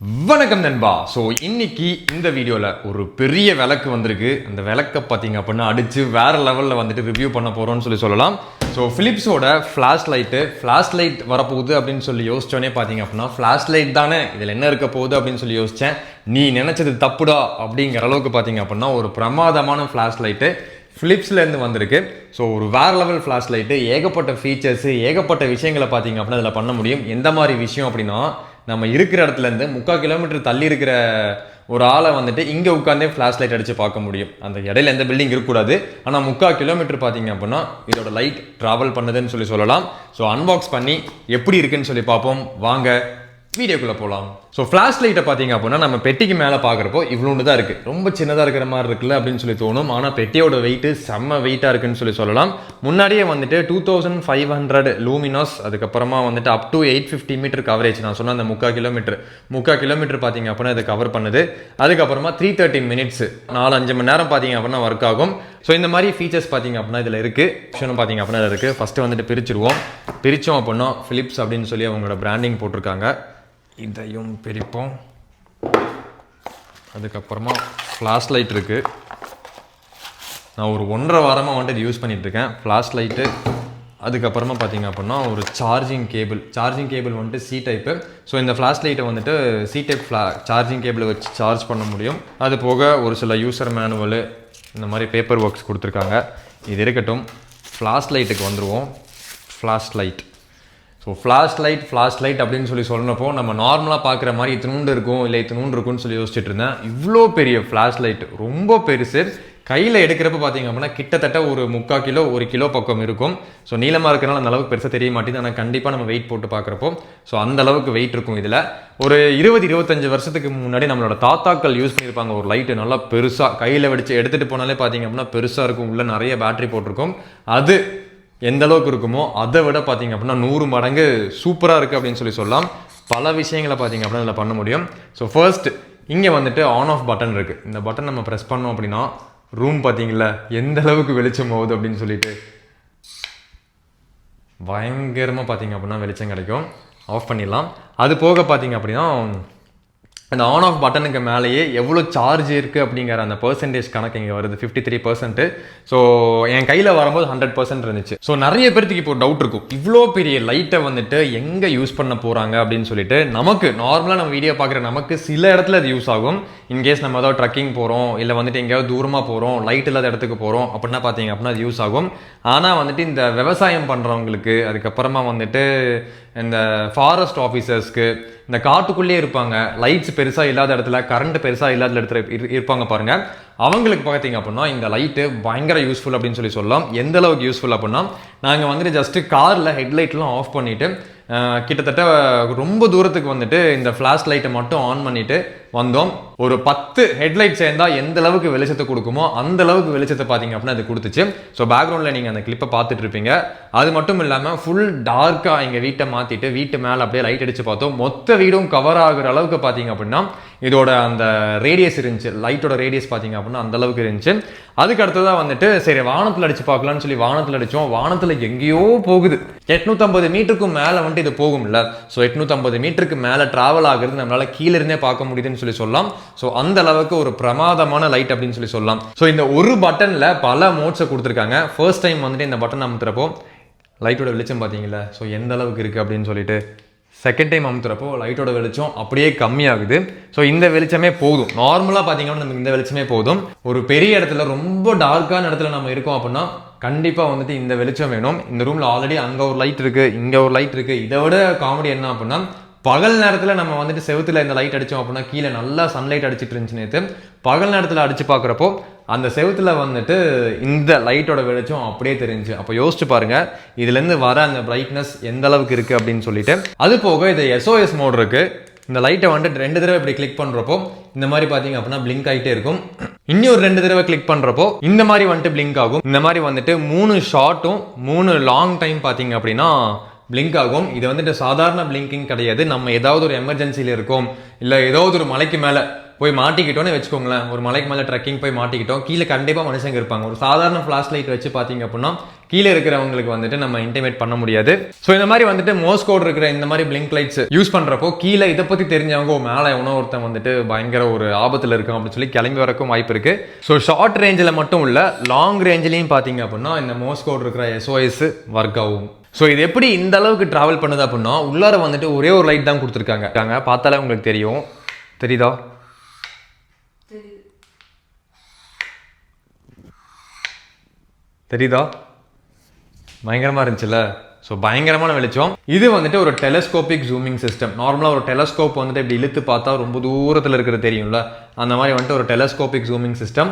வணக்கம் நண்பா. ஸோ இன்னைக்கு இந்த வீடியோவில் ஒரு பெரிய விளக்கு வந்திருக்கு. அந்த விளக்கை பார்த்தீங்க அப்படின்னா அடித்து வேறு லெவலில் வந்துட்டு ரிவ்யூ பண்ண போகிறோம்னு சொல்லலாம். ஸோ ஃபிலிப்ஸோட ஃப்ளாஷ் லைட் வரப்போகுது அப்படின்னு சொல்லி யோசிச்சோன்னே பார்த்தீங்க அப்படின்னா ஃப்ளாஷ் லைட் தானே இதில் என்ன இருக்க போகுது அப்படின்னு சொல்லி யோசித்தேன். நீ நினச்சது தப்புடா அப்படிங்கிற அளவுக்கு பார்த்தீங்க அப்படின்னா ஒரு பிரமாதமான ஃப்ளாஷ் லைட்டு ஃபிலிப்ஸ்லேருந்து வந்திருக்கு. ஸோ ஒரு வேறு லெவல் ஃப்ளாஷ் லைட்டு, ஏகப்பட்ட ஃபீச்சர்ஸு, ஏகப்பட்ட விஷயங்களை பார்த்தீங்க அப்படின்னா இதில் பண்ண முடியும். எந்த மாதிரி விஷயம் அப்படின்னா, நம்ம இருக்கிற இடத்துலேருந்து 3/4 கிலோமீட்டர் தள்ளி இருக்கிற ஒரு ஆளை வந்துட்டு இங்கே உட்காந்தே ஃப்ளாஷ் லைட் அடித்து பார்க்க முடியும். அந்த இடையில எந்த பில்டிங் இருக்கக்கூடாது. ஆனால் 3/4 கிலோமீட்டர் பார்த்தீங்க அப்படின்னா இதோட லைட் ட்ராவல் பண்ணுதுன்னு சொல்லலாம். ஸோ அன்பாக்ஸ் பண்ணி எப்படி இருக்குன்னு சொல்லி பார்ப்போம். வாங்க வீடியோக்குள்ளே போகலாம். ஸோ ஃப்ளாஷ் லைட்டை பார்த்தீங்க அப்படின்னா நம்ம பெட்டிக்கு மேலே பார்க்குறப்போ இவ்வளோண்டு தான் இருக்குது. ரொம்ப சின்னதாக இருக்கிற மாதிரி இருக்குல்ல அப்படின்னு சொல்லி தோணும். ஆனால் பெட்டியோட வெயிட்டு செம்ம வெயிட்டாக இருக்குன்னு சொல்லலாம். முன்னாடியே வந்துட்டு 2500 லூமினாஸ், அதுக்கப்புறமா வந்துட்டு அப் டு 850 மீட்டர் கவரேஜ். நான் சொன்ன அந்த 3/4 கிலோமீட்டர் பார்த்தீங்க அப்படின்னா இதை கவர் பண்ணுது. அதுக்கப்புறமா 330 மினிட்ஸ், 4-5 மணி நேரம் பார்த்தீங்க அப்படின்னா ஒர்க் ஆகும். ஸோ இந்த மாதிரி ஃபீச்சர்ஸ் பார்த்தீங்க அப்படின்னா இதில் இருக்குது. ஆப்ஷனும் பார்த்தீங்க அப்படின்னா இதில் இருக்குது. ஃபஸ்ட்டு வந்துட்டு பிரித்தோம் அப்படின்னா ஃபிலிப்ஸ் அப்படின்னு சொல்லி அவங்களோட பிராண்டிங் போட்டிருக்காங்க. இதையும் பிரிப்போம். அதுக்கப்புறமா ஃப்ளாஷ் லைட் இருக்குது. நான் ஒரு 1.5 வாரமாக வந்துட்டு இது யூஸ் பண்ணிகிட்ருக்கேன். ஃப்ளாஷ் லைட்டு, அதுக்கப்புறமா பார்த்தீங்க அப்படின்னா ஒரு சார்ஜிங் கேபிள் வந்துட்டு சி டைப்பு. ஸோ இந்த ஃப்ளாஷ் லைட்டை வந்துட்டு சி டைப் சார்ஜிங் கேபிளை வச்சு சார்ஜ் பண்ண முடியும். அது போக ஒரு சில யூசர் மேனுவலு, இந்த மாதிரி பேப்பர் ஒர்க்ஸ் கொடுத்துருக்காங்க. இது இருக்கட்டும். ஃப்ளாஷ் லைட்டுக்கு வந்துடுவோம். ஃப்ளாஷ் லைட் அப்படின்னு சொல்லணுப்போ நம்ம நார்மலாக பார்க்குற மாதிரி இத்தினூண்டு இருக்கும், இல்லை இத்தினூண்டு இருக்கும்னு சொல்லி யோசிச்சுட்டு இருந்தேன். இவ்வளோ பெரிய ஃப்ளாஷ் லைட், ரொம்ப பெருசு. கையில் எடுக்கிறப்ப பார்த்தீங்க அப்படின்னா கிட்டத்தட்ட ஒரு 3/4 கிலோ 1 கிலோ பக்கம் இருக்கும். ஸோ நீளமாக இருக்கிறனால அந்த அளவுக்கு பெருசாக தெரிய மாட்டேங்குது. ஆனால் கண்டிப்பாக நம்ம வெயிட் போட்டு பார்க்குறப்போ ஸோ அந்த அளவுக்கு வெயிட் இருக்கும். இதில் ஒரு 20-25 வருஷத்துக்கு முன்னாடி நம்மளோட தாத்தாக்கள் யூஸ் பண்ணியிருப்பாங்க ஒரு லைட்டு, நல்லா பெருசாக கையில் வச்சு எடுத்துகிட்டு போனாலே பார்த்தீங்க அப்படின்னா பெருசாக இருக்கும். உள்ளே நிறைய பேட்டரி போட்டிருக்கும். அது எந்த அளவுக்கு இருக்குமோ அதை விட பார்த்தீங்க அப்படின்னா 100 மடங்கு சூப்பராக இருக்குது அப்படின்னு சொல்லலாம். பல விஷயங்களை பார்த்தீங்க அப்படின்னா இதில் பண்ண முடியும். ஸோ ஃபர்ஸ்ட் இங்கே வந்துட்டு ஆன் ஆஃப் பட்டன் இருக்குது. இந்த பட்டன் நம்ம ப்ரெஸ் பண்ணோம் அப்படின்னா ரூம் பார்த்தீங்களா எந்த அளவுக்கு வெளிச்சம் போகுது அப்படின்னு சொல்லிட்டு பயங்கரமாக பார்த்தீங்க அப்படின்னா வெளிச்சம் கிடைக்கும். ஆஃப் பண்ணிடலாம். அது போக பார்த்தீங்க அப்படின்னா அந்த ஆன் ஆஃப் பட்டனுக்கு மேலேயே எவ்வளோ சார்ஜ் இருக்குது அப்படிங்கிற அந்த பர்சன்டேஜ் கணக்கு இங்கே வருது, 53%. ஸோ என் கையில் வரும்போது 100% இருந்துச்சு. ஸோ நிறைய பேருக்கு இப்போ டவுட் இருக்கும், இவ்வளோ பெரிய லைட்டை வந்துட்டு எங்கே யூஸ் பண்ண போகிறாங்க அப்படின்னு சொல்லிட்டு. நமக்கு நார்மலாக நம்ம வீடியோ பார்க்குற நமக்கு சில இடத்துல அது யூஸ் ஆகும். இன்கேஸ் நம்ம ஏதாவது ட்ரக்கிங் போகிறோம், இல்லை வந்துட்டு எங்கேயாவது தூரமாக போகிறோம், லைட் இல்லாத இடத்துக்கு போகிறோம் அப்படின்னா பார்த்தீங்க அப்படின்னா அது யூஸ் ஆகும். ஆனால் வந்துட்டு இந்த விவசாயம் பண்ணுறவங்களுக்கு, அதுக்கப்புறமா வந்துட்டு இந்த ஃபாரஸ்ட் ஆஃபீஸர்ஸ்க்கு, இந்த காட்டுக்குள்ளேயே இருப்பாங்க, லைட்ஸ் பெருசாக இல்லாத இடத்துல, கரண்ட் பெருசாக இல்லாத இடத்துல இருப்பாங்க பாருங்க, அவங்களுக்கு பார்த்தீங்க அப்படின்னா இந்த லைட்டு பயங்கர யூஸ்ஃபுல் அப்படின்னு சொல்லலாம். எந்த அளவுக்கு யூஸ்ஃபுல் அப்படின்னா, நாங்கள் வந்துட்டு ஜஸ்ட்டு காரில் ஹெட்லைட்லாம் ஆஃப் பண்ணிவிட்டு கிட்டத்தட்ட ரொம்ப தூரத்துக்கு வந்துட்டு இந்த ஃப்ளாஷ் லைட்டை மட்டும் ஆன் பண்ணிட்டு வந்தோம். ஒரு 10 ஹெட்லைட் சேர்ந்தால் எந்த அளவுக்கு வெளிச்சத்தை கொடுக்குமோ அந்த அளவுக்கு வெளிச்சத்தை பார்த்தீங்க அப்படின்னா அது கொடுத்துச்சு. ஸோ பேக்ரவுண்டில் நீங்கள் அந்த கிளிப்பை பார்த்துட்டு இருப்பீங்க. அது மட்டும் இல்லாமல் ஃபுல் டார்க்காக எங்கள் வீட்டை மாற்றிட்டு வீட்டு மேலே அப்படியே லைட் அடித்து பார்த்தோம். மொத்த வீடும் கவர் ஆகுற அளவுக்கு பார்த்தீங்க அப்படின்னா இதோட அந்த ரேடியஸ் இருந்துச்சு, லைட்டோட ரேடியஸ் பார்த்தீங்க அப்படின்னா அந்த அளவுக்கு இருந்துச்சு. அதுக்கு அடுத்ததாக வந்துட்டு சரி வானத்தில் அடித்து பார்க்கலான்னு சொல்லி வானத்தில் அடித்தோம். வானத்தில் எங்கேயோ போகுது. 850 மீட்டருக்கும் மேலே வந்துட்டு இது போகும்ல. ஸோ 850 மீட்டருக்கு மேலே ட்ராவல் ஆகுறது நம்மளால் கீழே இருந்தே பார்க்க முடியுதுன்னு சொல்லலாம். ஸோ அந்த அளவுக்கு ஒரு பிரமாதமான லைட் அப்படின்னு சொல்லலாம். ஸோ இந்த ஒரு பட்டனில் பல மோட்ஸை கொடுத்துருக்காங்க. ஃபர்ஸ்ட் டைம் வந்துட்டு இந்த பட்டன் அமுத்துறப்போ லைட்டோட வெளிச்சம் பார்த்தீங்களா ஸோ எந்த அளவுக்கு இருக்குது அப்படின்னு சொல்லிட்டு. செகண்ட் டைம் அமுத்துறப்போ லைட்டோட வெளிச்சம் அப்படியே கம்மியாகுது. ஸோ இந்த வெளிச்சமே போதும். நார்மலாக பார்த்தீங்கன்னா நமக்கு இந்த வெளிச்சமே போதும். ஒரு பெரிய இடத்துல ரொம்ப டார்க்கான இடத்துல நம்ம இருக்கோம் அப்படின்னா கண்டிப்பாக வந்துட்டு இந்த வெளிச்சம் வேணும். இந்த ரூமில் ஆல்ரெடி அங்கே ஒரு லைட் இருக்குது, இங்கே ஒரு லைட் இருக்குது. இதை விட காமெடி என்ன அப்படின்னா, பகல் நேரத்தில் நம்ம வந்துட்டு செவுத்துல இந்த லைட் அடித்தோம் அப்படின்னா கீழே நல்லா சன்லைட் அடிச்சிட்டு இருந்துச்சு. நேற்று பகல் நேரத்தில் அடித்து பார்க்குறப்போ அந்த செவுத்துல வந்துட்டு இந்த லைட்டோட வெளிச்சம் அப்படியே தெரிஞ்சு. அப்போ யோசிச்சு பாருங்க இதுலேருந்து வர அந்த பிரைட்னஸ் எந்த அளவுக்கு இருக்குது அப்படின்னு சொல்லிட்டு. அது போக இது SOS மோட் இருக்குது. இந்த லைட்டை வந்துட்டு 2 தடவை இப்படி கிளிக் பண்ணுறப்போ இந்த மாதிரி பார்த்தீங்க அப்படின்னா பிளிங்க் ஆகிட்டே இருக்கும். இன்னொரு 2 தடவை கிளிக் பண்ணுறப்போ இந்த மாதிரி வந்துட்டு பிளிங்க் ஆகும். இந்த மாதிரி வந்துட்டு 3 ஷார்ட்டும் 3 லாங் டைம் பார்த்தீங்க அப்படின்னா பிளிங்க் ஆகும். இது வந்துட்டு சாதாரண பிளிங்கிங் கிடையாது. நம்ம ஏதாவது ஒரு எமர்ஜென்சியில் இருக்கோம், இல்லை ஏதாவது ஒரு மலைக்கு மேலே போய் மாட்டிக்கிட்டோன்னு வச்சுக்கோங்களேன், ஒரு மலைக்கு மேலே ட்ரெக்கிங் போய் மாட்டிக்கிட்டோம், கீழே கண்டிப்பாக மனுஷங்க இருப்பாங்க. ஒரு சாதாரண ஃப்ளாஷ் லைட் வச்சு பார்த்தீங்க அப்படின்னா கீழே இருக்கிறவங்களுக்கு வந்துட்டு நம்ம இன்டிமேட் பண்ண முடியாது. ஸோ இந்த மாதிரி வந்துட்டு மோர்ஸ் கோட் இருக்கிற இந்த மாதிரி பிளிங்க் லைட்ஸ் யூஸ் பண்றப்போ கீழே இதை பத்தி தெரிஞ்சவங்க மேலே எவனோ ஒருத்தன் வந்துட்டு பயங்கர ஒரு ஆபத்தில் இருக்கும் அப்படின்னு சொல்லி கிளம்பி வரக்கும் வாய்ப்பு இருக்கு. ஸோ ஷார்ட் ரேஞ்சில் மட்டும் இல்ல, லாங் ரேஞ்சிலையும் பார்த்தீங்க அப்படின்னா இந்த மோர்ஸ் கோட் இருக்கிற SOS ஒர்க் ஆகும். ஸோ இது எப்படி இந்த அளவுக்கு டிராவல் பண்ணுது அப்படின்னா உள்ளார வந்துட்டு ஒரே ஒரு லைட் தான் கொடுத்துருக்காங்க. பார்த்தாலே உங்களுக்கு தெரியும், தெரியுதா? தெரியுதா? பயங்கரமா இருந்துச்சுல்ல. ஸோ பயங்கரமான வெளிச்சம். இது வந்துட்டு ஒரு டெலஸ்கோபிக் ஜூமிங் சிஸ்டம். நார்மலாக ஒரு டெலஸ்கோப் வந்துட்டு இப்படி இழுத்து பார்த்தா ரொம்ப தூரத்தில் இருக்கிறது தெரியும்ல, அந்த மாதிரி வந்துட்டு ஒரு டெலஸ்கோபிக் ஜூமிங் சிஸ்டம்.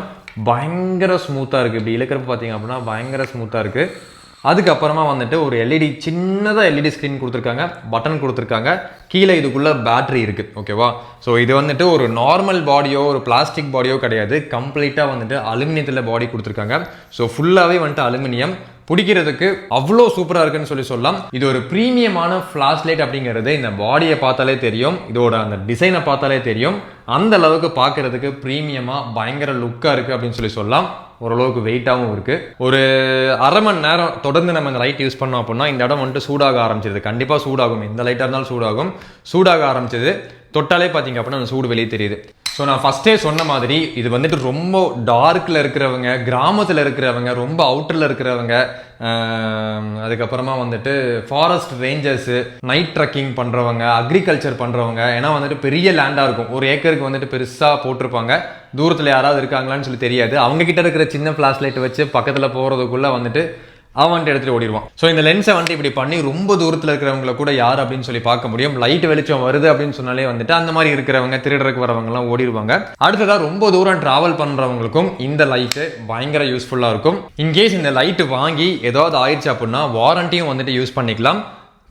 பயங்கர ஸ்மூத்தாக இருக்குது. இப்படி இழுக்கிறப்ப பார்த்தீங்க அப்படின்னா பயங்கர ஸ்மூத்தாக இருக்குது. அதுக்கப்புறமா வந்துட்டு ஒரு எல்இடி, சின்னதாக எல்இடி ஸ்க்ரீன் கொடுத்துருக்காங்க, பட்டன் கொடுத்துருக்காங்க, கீழே இதுக்குள்ள பேட்டரி இருக்குது. ஓகேவா? ஸோ இது வந்துட்டு ஒரு நார்மல் பாடியோ ஒரு பிளாஸ்டிக் பாடியோ கிடையாது, கம்ப்ளீட்டாக வந்துட்டு அலுமினியத்தில் பாடி கொடுத்துருக்காங்க. ஸோ ஃபுல்லாகவே வந்துட்டு அலுமினியம், பிடிக்கிறதுக்கு அவ்வளோ சூப்பராக இருக்குன்னு சொல்லலாம். இது ஒரு ப்ரீமியமான ஃப்ளாஷ் லைட் அப்படிங்கிறது இந்த பாடியை பார்த்தாலே தெரியும், இதோட அந்த டிசைனை பார்த்தாலே தெரியும். அந்த அளவுக்கு பார்க்கறதுக்கு ப்ரீமியமாக பயங்கர லுக்காக இருக்குது அப்படின்னு சொல்லலாம். ஓரளவுக்கு வெயிட்டாகவும் இருக்குது. ஒரு அரை மணி நேரம் தொடர்ந்து நம்ம இந்த லைட் யூஸ் பண்ணோம் அப்படின்னா இந்த இடம் வந்துட்டு சூடாக ஆரம்பிச்சிருது. கண்டிப்பாக சூடாகும், எந்த லைட்டாக இருந்தாலும் சூடாகும். சூடாக ஆரம்பிச்சது தொட்டாலே பார்த்தீங்க அப்படின்னா அந்த சூடு வெளியே தெரியுது. ஸோ நான் ஃபஸ்ட்டே சொன்ன மாதிரி இது வந்துட்டு ரொம்ப டார்க்கில் இருக்கிறவங்க, கிராமத்தில் இருக்கிறவங்க, ரொம்ப அவுட்டரில் இருக்கிறவங்க, அதுக்கப்புறமா வந்துட்டு ஃபாரஸ்ட் ரேஞ்சர்ஸு, நைட் ட்ரெக்கிங் பண்ணுறவங்க, அக்ரிகல்ச்சர் பண்ணுறவங்க, ஏன்னா வந்துட்டு பெரிய லேண்டாக இருக்கும், ஒரு ஏக்கருக்கு வந்துட்டு பெருசாக போட்டிருப்பாங்க, தூரத்தில் யாராவது இருக்காங்களான்னு சொல்லி தெரியாது, அவங்க கிட்ட இருக்கிற சின்ன ஃப்ளாஷ் லைட் வச்சு பக்கத்தில் போகிறதுக்குள்ளே வந்துட்டு அவன்ட்டு எடுத்துகிட்டு ஓடிடுவான். ஸோ இந்த லென்ஸை வந்துட்டு இப்படி பண்ணி ரொம்ப தூரத்தில் இருக்கிறவங்கள கூட யார் அப்படின்னு சொல்லி பார்க்க முடியும். லைட் வெளிச்சம் வருது அப்படின்னு சொன்னாலே வந்துட்டு அந்த மாதிரி இருக்கிறவங்க, திருடருக்கு வரவங்கலாம் ஓடிடுவாங்க. அடுத்ததாக ரொம்ப தூரம் டிராவல் பண்ணுறவங்களுக்கும் இந்த லைட்டு பயங்கர யூஸ்ஃபுல்லாக இருக்கும். இன்கேஸ் இந்த லைட்டு வாங்கி ஏதாவது ஆயிடுச்சு அப்படின்னா வாரண்டியும் வந்துட்டு யூஸ் பண்ணிக்கலாம்.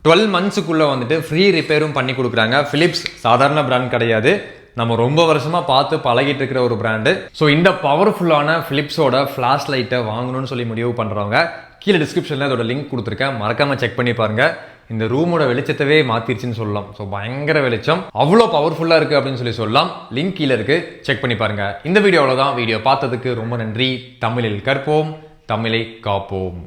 12 மந்த்ஸுக்குள்ளே வந்துட்டு ஃப்ரீ ரிப்பேரும் பண்ணி கொடுக்குறாங்க. பிலிப்ஸ் சாதாரண பிராண்ட் கிடையாது, நம்ம ரொம்ப வருஷமா பார்த்து பழகிட்டு இருக்கிற ஒரு பிராண்டு. ஸோ இந்த பவர்ஃபுல்லான பிலிப்ஸோட ஃப்ளாஷ் லைட்டை வாங்கணும்னு சொல்லி முடிவு பண்ணுறவங்க கீழே டிஸ்கிரிப்ஷனில் அதோட லிங்க் கொடுத்துருக்கேன், மறக்காமல் செக் பண்ணி பாருங்க. இந்த ரூமோட வெளிச்சத்தவே மாற்றிருச்சுன்னு சொல்லலாம். ஸோ பயங்கர வெளிச்சம், அவ்வளோ பவர்ஃபுல்லாக இருக்குது அப்படின்னு சொல்லலாம். லிங்க் கீழே இருக்குது, செக் பண்ணி பாருங்க. இந்த வீடியோவில் தான். வீடியோ பார்த்ததுக்கு ரொம்ப நன்றி. தமிழில் கற்போம், தமிழை காப்போம்.